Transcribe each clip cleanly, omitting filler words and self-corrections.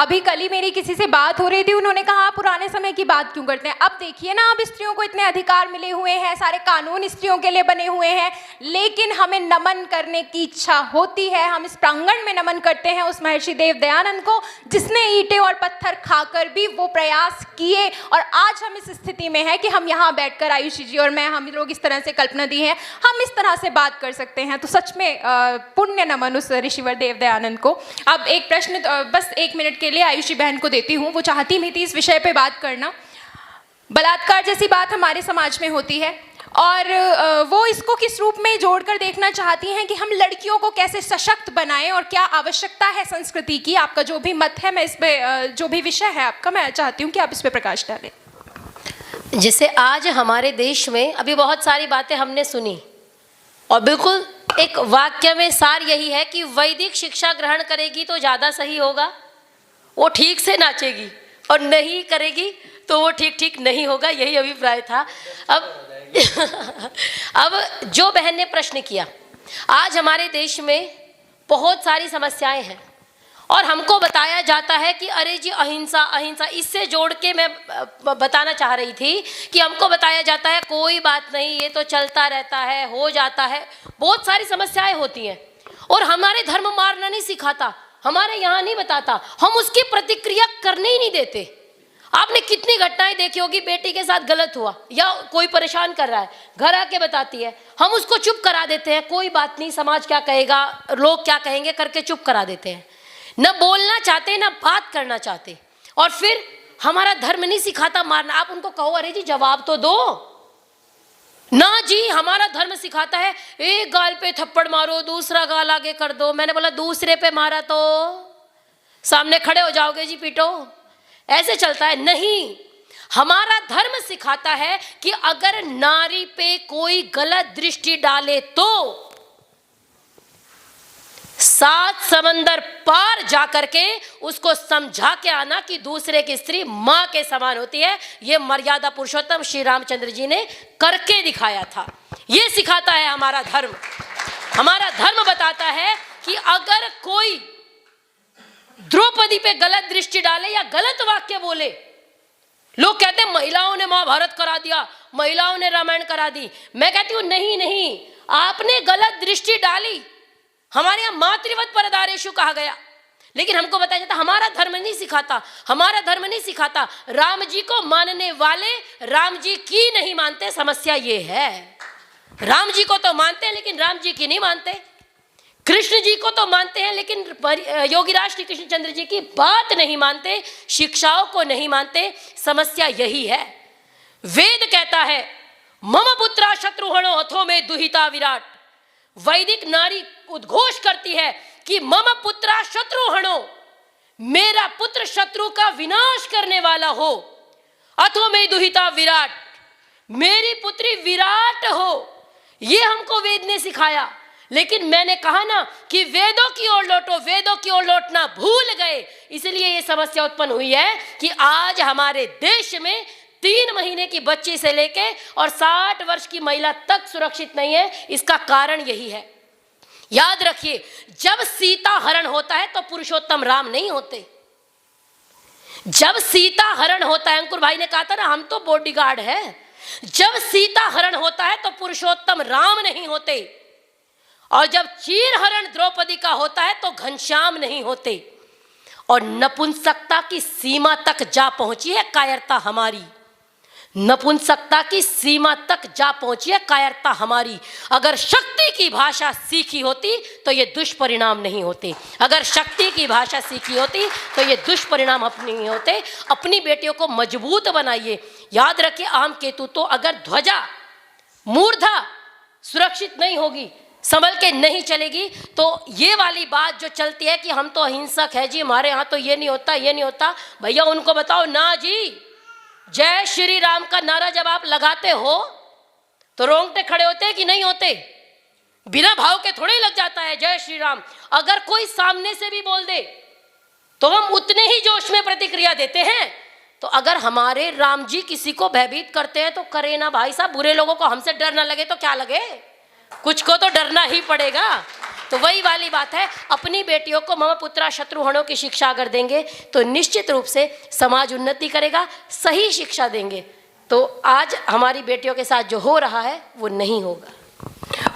अभी कल ही मेरी किसी से बात हो रही थी, उन्होंने कहा आप पुराने समय की बात क्यों करते हैं। अब देखिए ना, अब स्त्रियों को इतने अधिकार मिले हुए हैं, सारे कानून स्त्रियों के लिए बने हुए हैं, लेकिन हमें नमन करने की इच्छा होती है। हम इस प्रांगण में नमन करते हैं उस महर्षि देव दयानंद को, जिसने ईंटें और पत्थर खाकर भी वो प्रयास किए, और आज हम इस स्थिति में है कि हम यहाँ बैठकर, आयुषी जी और मैं, हम लोग इस तरह से कल्पना दी है, हम इस तरह से बात कर सकते हैं। तो सच में पुण्य नमन उस ऋषिवर देव दयानंद को। अब एक प्रश्न बस 1 मिनट के लिए आयुषी बहन को देती हूँ, वो चाहती भी थी इस विषय पे बात करना। बलात्कार जैसी बात हमारे समाज में होती है, और वो इसको किस रूप में जोड़कर देखना चाहती हैं कि हम लड़कियों को कैसे सशक्त बनाएं, और क्या आवश्यकता है संस्कृति की। आपका जो भी मत है, मैं इस पे जो भी विषय है आपका, मैं चाहती हूँ कि आप इस पे प्रकाश डालें। जैसे आज हमारे देश में अभी बहुत सारी बातें हमने सुनी, और बिल्कुल एक वाक्य में सार यही है कि वैदिक शिक्षा ग्रहण करेगी तो ज़्यादा सही होगा, वो ठीक से नाचेगी, और नहीं करेगी तो वो ठीक ठीक नहीं होगा, यही अभिप्राय था। अब जो बहन ने प्रश्न किया, आज हमारे देश में बहुत सारी समस्याएं हैं, और हमको बताया जाता है कि अरे जी अहिंसा अहिंसा। इससे जोड़ के मैं बताना चाह रही थी कि हमको बताया जाता है कोई बात नहीं, ये तो चलता रहता है, हो जाता है। बहुत सारी समस्याएं होती हैं, और हमारे धर्म मारना नहीं सिखाता, हमारे यहाँ नहीं बताता, हम उसकी प्रतिक्रिया करने ही नहीं देते। आपने कितनी घटनाएं देखी होगी, बेटी के साथ गलत हुआ या कोई परेशान कर रहा है, घर आके बताती है, हम उसको चुप करा देते हैं, कोई बात नहीं, समाज क्या कहेगा, लोग क्या कहेंगे करके चुप करा देते हैं। न बोलना चाहते, न बात करना चाहते, और फिर हमारा धर्म नहीं सिखाता मारना। आप उनको कहो अरे जी जवाब तो दो ना जी, हमारा धर्म सिखाता है एक गाल पे थप्पड़ मारो, दूसरा गाल आगे कर दो। मैंने बोला दूसरे पे मारा तो सामने खड़े हो जाओगे जी, पीटो, ऐसे चलता है। नहीं, हमारा धर्म सिखाता है कि अगर नारी पे कोई गलत दृष्टि डाले तो 7 समंदर पार जाकर के उसको समझा के आना कि दूसरे की स्त्री मां के समान होती है। ये मर्यादा पुरुषोत्तम श्री रामचंद्र जी ने करके दिखाया था। ये सिखाता है हमारा धर्म। हमारा धर्म बताता है कि अगर कोई द्रौपदी पे गलत दृष्टि डाले या गलत वाक्य बोले, लोग कहते हैं महिलाओं ने महाभारत करा दिया, महिलाओं ने रामायण करा दी। मैं कहती हूं नहीं नहीं, आपने गलत दृष्टि डाली। हमारे यहाँ मातृवत परदारेषु कहा गया, लेकिन हमको बताया जाता हमारा धर्म नहीं सिखाता, हमारा धर्म नहीं सिखाता। राम जी को मानने वाले राम जी की नहीं मानते। समस्या ये है, राम जी को तो मानते हैं लेकिन राम जी की नहीं मानते। कृष्ण जी को तो मानते हैं लेकिन योगीराज श्री कृष्णचंद्र जी की बात नहीं मानते, शिक्षाओं को नहीं मानते। समस्या यही है। वेद कहता है मम पुत्रा शत्रुघ्नो अथो में दुहिता विराट। वैदिक नारी उद्घोष करती है कि मम पुत्रा शत्रुघ्नो, मेरा पुत्र शत्रु का विनाश करने वाला हो। अथो में दुहिता विराट, मेरी पुत्री विराट हो। ये हमको वेद ने सिखाया। लेकिन मैंने कहा ना कि वेदों की ओर लौटो, वेदों की ओर लौटना भूल गए। इसलिए ये समस्या उत्पन्न हुई है कि आज हमारे देश में 3 महीने की बच्ची से लेके और 60 वर्ष की महिला तक सुरक्षित नहीं है। इसका कारण यही है। याद रखिए, जब सीता हरण होता है तो पुरुषोत्तम राम नहीं होते। जब सीता हरण होता है, अंकुर भाई ने कहा था ना हम तो बॉडीगार्ड है, जब सीता हरण होता है तो पुरुषोत्तम राम नहीं होते। और जब चीर हरण द्रौपदी का होता है तो घनश्याम नहीं होते। और नपुंसकता की सीमा तक जा पहुंची है कायरता हमारी। नपुंसकता की सीमा तक जा पहुंची है कायरता हमारी। अगर शक्ति की भाषा सीखी होती तो ये दुष्परिणाम नहीं होते। अगर शक्ति की भाषा सीखी होती तो ये दुष्परिणाम अपने नहीं होते। अपनी बेटियों को मजबूत बनाइए। याद रखिए, आम केतु तो अगर ध्वजा मूर्धा सुरक्षित नहीं होगी, संभल के नहीं चलेगी, तो ये वाली बात जो चलती है कि हम तो अहिंसक है जी, हमारे यहाँ तो ये नहीं होता, ये नहीं होता, भैया उनको बताओ ना जी। जय श्री राम का नारा जब आप लगाते हो तो रोंगटे खड़े होते हैं कि नहीं होते? बिना भाव के थोड़े ही लग जाता है जय श्री राम। अगर कोई सामने से भी बोल दे तो हम उतने ही जोश में प्रतिक्रिया देते हैं। तो अगर हमारे राम जी किसी को भयभीत करते हैं तो करे ना भाई साहब। बुरे लोगों को हमसे डर ना लगे तो क्या लगे, कुछ को तो डरना ही पड़ेगा। तो वही वाली बात है, अपनी बेटियों को मम पुत्रा शत्रुघ्नों की शिक्षा अगर देंगे तो निश्चित रूप से समाज उन्नति करेगा। सही शिक्षा देंगे तो आज हमारी बेटियों के साथ जो हो रहा है वो नहीं होगा।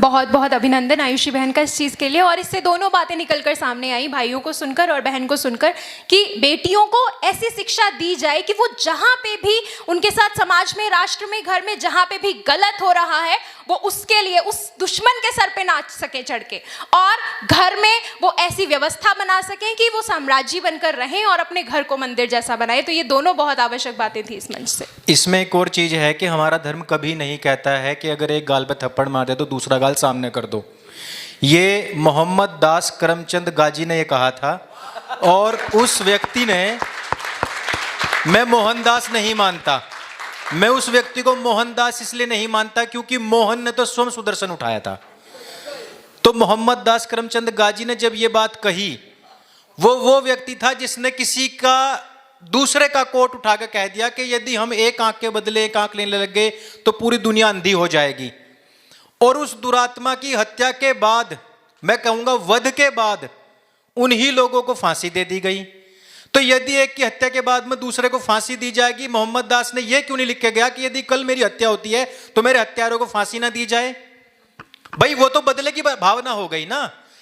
बहुत बहुत अभिनंदन आयुषी बहन का इस चीज़ के लिए। और इससे दोनों बातें निकलकर सामने आई, भाइयों को सुनकर और बहन को सुनकर, कि बेटियों को ऐसी शिक्षा दी जाए कि वो जहाँ पे भी उनके साथ समाज में, राष्ट्र में, घर में जहाँ पे भी गलत हो रहा है वो उसके लिए उस दुश्मन के सर पे नाच सके चढ़ के, और घर में वो ऐसी व्यवस्था बना सकें कि वो साम्राज्य बनकर रहें और अपने घर को मंदिर जैसा बनाए। तो ये दोनों बहुत आवश्यक बातें थी इस मंच से। इसमें एक और चीज़ है कि हमारा धर्म कभी नहीं कहता है कि अगर एक गाल पे थप्पड़ मार दे तो दूसरा गाल सामने कर दो। ये मोहम्मद दास करमचंद गाजी ने ये कहा था, और उस व्यक्ति ने, मैं मोहनदास नहीं मानता, मैं उस व्यक्ति को मोहनदास इसलिए नहीं मानता क्योंकि मोहन ने तो स्वयं सुदर्शन उठाया था। तो मोहम्मद दास करमचंद गाजी ने जब ये बात कही, वो व्यक्ति था जिसने किसी का, दूसरे का कोट उठा के कह दिया कि यदि हम एक आंख के बदले एक आंख लेने लगे तो पूरी दुनिया अंधी हो जाएगी। और उस दुरात्मा की हत्या के बाद, मैं कहूंगा वध के बाद, उन्हीं लोगों को फांसी दे दी गई। तो यदि एक की हत्या के बाद में दूसरे को फांसी दी जाएगी, मोहम्मद दास ने यह क्यों नहीं लिख के गया कि यदि कल मेरी हत्या होती है तो मेरे हत्यारों को फांसी ना दी जाए? भाई वो तो बदले की भावना हो गई ना,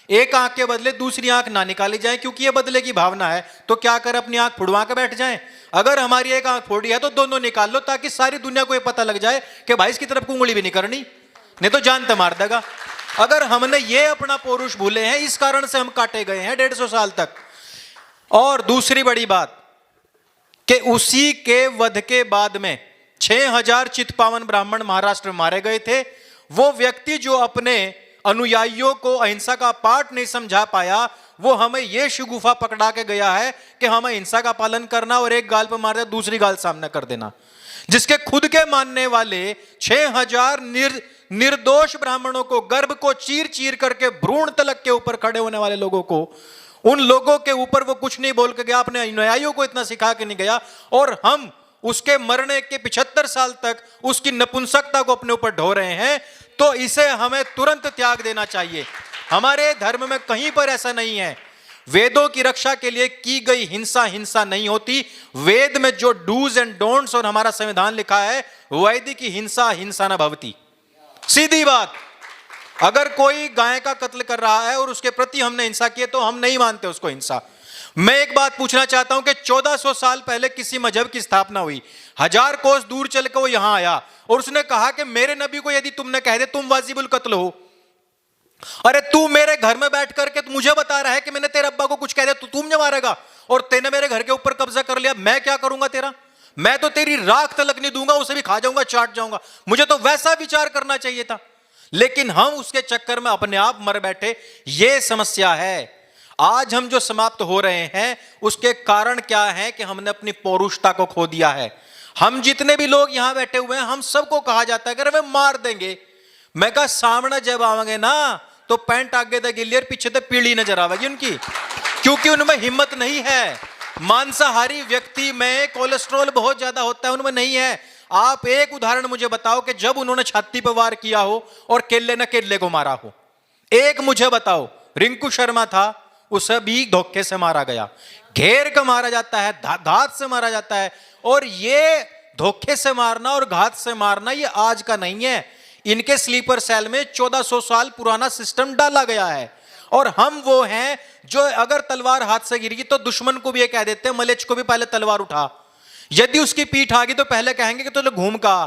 एक आंख के बदले दूसरी आंख ना निकाली जाए क्योंकि ये बदले की भावना है। तो क्या कर अपनी आंख फुड़वा के बैठ जाएं? अगर हमारी एक आंख फोड़ी है तो दोनों निकाल लो, ताकि सारी दुनिया को ये पता लग जाए कि भाई इसकी तरफ उंगली भी नहीं करनी, नहीं तो जान तो मार देगा। अगर हमने ये अपना पौरुष भूले हैं, इस कारण से हम काटे गए हैं 150 साल तक। और दूसरी बड़ी बात कि उसी के वध के बाद में 6000 चित्पावन ब्राह्मण महाराष्ट्र में मारे गए थे। वो व्यक्ति जो अपने अनुयायियों को अहिंसा का पाठ नहीं समझा पाया, वो हमें ये शिगुफा पकड़ा के गया है कि हमें अहिंसा का पालन करना और एक गाल पर मार दे दूसरी गाल सामने कर देना। जिसके खुद के मानने वाले 6000 निर्दोष ब्राह्मणों को, गर्भ को चीर चीर करके भ्रूण तलक के ऊपर खड़े होने वाले लोगों को, उन लोगों के ऊपर वो कुछ नहीं बोल के गया, अपने अनुयायियों को इतना सिखा के नहीं गया। और हम उसके मरने के 75 साल तक उसकी नपुंसकता को अपने ऊपर ढो रहे हैं। तो इसे हमें तुरंत त्याग देना चाहिए। हमारे धर्म में कहीं पर ऐसा नहीं है। वेदों की रक्षा के लिए की गई हिंसा हिंसा नहीं होती। वेद में जो डूज एंड डोंट्स और हमारा संविधान लिखा है, वैदिक हिंसा हिंसा न भवती। सीधी बात। अगर कोई गाय का कत्ल कर रहा है और उसके प्रति हमने हिंसा की है तो हम नहीं मानते उसको हिंसा। मैं एक बात पूछना चाहता हूं कि 1400 साल पहले किसी मजहब की स्थापना हुई, 1000 कोस दूर चल के वो यहां आया और उसने कहा कि मेरे नबी को यदि तुमने कह दे तुम वाजिबुल कत्ल हो। अरे तू मेरे घर में बैठ करके मुझे बता रहा है कि मैंने तेरे अब्बा को कुछ कह दिया तो तुम मुझे मारेगा, और तेने मेरे घर के ऊपर कब्जा कर लिया, मैं क्या करूंगा तेरा? मैं तो तेरी राख तलक नहीं दूंगा, उसे भी खा जाऊंगा, चाट जाऊंगा। मुझे तो वैसा विचार करना चाहिए था, लेकिन हम उसके चक्कर में अपने आप मर बैठे। यह समस्या है। आज हम जो समाप्त हो रहे हैं उसके कारण क्या है कि हमने अपनी पौरुषता को खो दिया है। हम जितने भी लोग यहां बैठे हुए हैं, हम सबको कहा जाता है कि वे मार देंगे। मैं कहा सामने जब आवेंगे ना तो पैंट आगे तक गिल्ली और पीछे तक पीली नजर आवेगी उनकी, क्योंकि उनमें हिम्मत नहीं है। मांसाहारी व्यक्ति में कोलेस्ट्रॉल बहुत ज्यादा होता है, उनमें नहीं है। आप एक उदाहरण मुझे बताओ कि जब उन्होंने छाती पर वार किया हो और केले ने केले को मारा हो, एक मुझे बताओ। रिंकू शर्मा था, उसे भी धोखे से मारा गया, घेर कर मारा जाता है, घात से मारा जाता है। और ये धोखे से मारना और घात से मारना ये आज का नहीं है। इनके स्लीपर सेल में 1400 साल पुराना सिस्टम डाला गया है। और हम वो हैं जो अगर तलवार हाथ से गिर गई तो दुश्मन को भी ये कह देते हैं, मलेच्छ को भी पहले तलवार उठा। यदि उसकी पीठ आ गई तो पहले कहेंगे कि तो घूम का।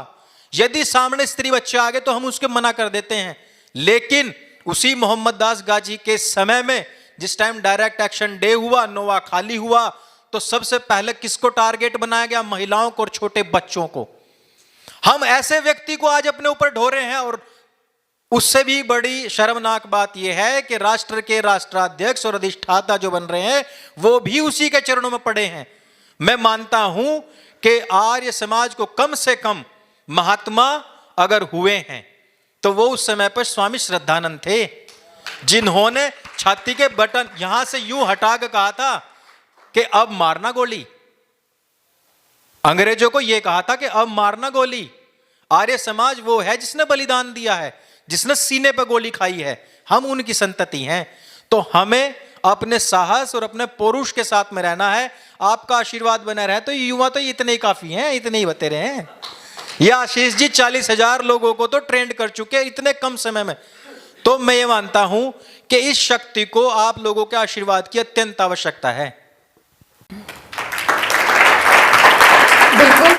यदि सामने स्त्री बच्चे आ गए तो हम उसके मना कर देते हैं। लेकिन उसी मोहम्मद दास गाजी के समय में जिस टाइम डायरेक्ट एक्शन डे हुआ, नोवा खाली हुआ, तो सबसे पहले किसको टारगेट बनाया गया? महिलाओं को और छोटे बच्चों को। हम ऐसे व्यक्ति को आज अपने ऊपर ढो रहे हैं। और उससे भी बड़ी शर्मनाक बात यह है कि राष्ट्र के राष्ट्राध्यक्ष और अधिष्ठाता जो बन रहे हैं वो भी उसी के चरणों में पड़े हैं। मैं मानता हूं कि आर्य समाज को कम से कम महात्मा अगर हुए हैं तो वो उस समय पर स्वामी श्रद्धानंद थे, जिन्होंने छाती के बटन यहां से यूं हटा के कहा था कि अब मारना गोली। अंग्रेजों को यह कहा था कि अब मारना गोली। आर्य समाज वो है जिसने बलिदान दिया है, जिसने सीने पर गोली खाई है। हम उनकी संतति हैं। तो हमें अपने साहस और अपने पौरुष के साथ में रहना है। आपका आशीर्वाद बना रहे तो युवा तो इतने ही काफी हैं, इतने ही बतेरे हैं। ये आशीष जी 40,000 लोगों को तो ट्रेंड कर चुके हैं इतने कम समय में। तो मैं ये मानता हूं कि इस शक्ति को आप लोगों के आशीर्वाद की अत्यंत आवश्यकता है।